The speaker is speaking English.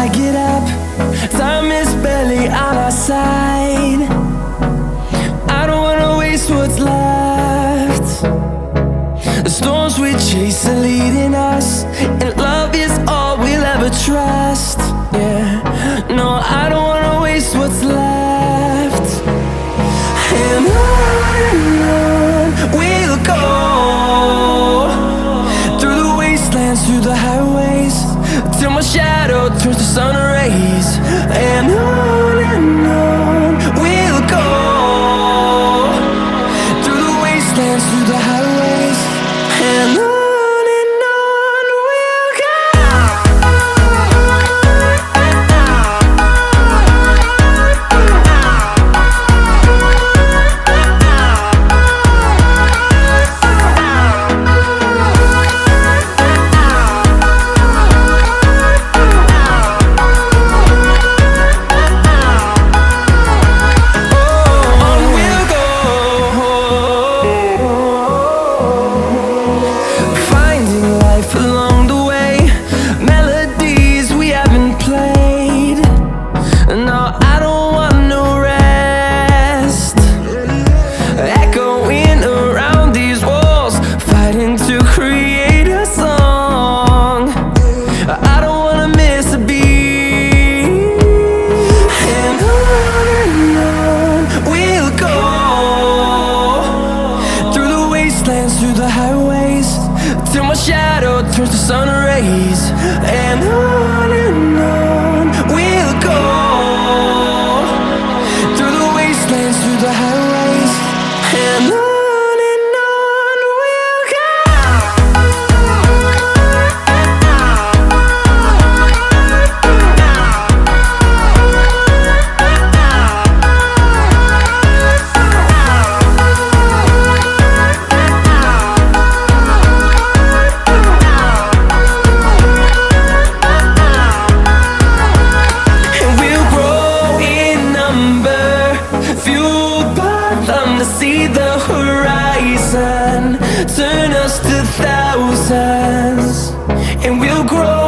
I get up, time is barely on our side. I don't wanna waste what's left. The storms we chase are leading us, and love is all we'll ever trust. Yeah, no, I don't wanna waste what's left. And on we'll go, through the wastelands, through the highways, till my shadow turns to sun rays. And on we'll go, through the wastelands, through the highways, and on. Through the highways, till my shadow turns to sun rays. And on we'll go, through the wastelands, through the highways, and on. See the horizon turn us to thousands, and we'll grow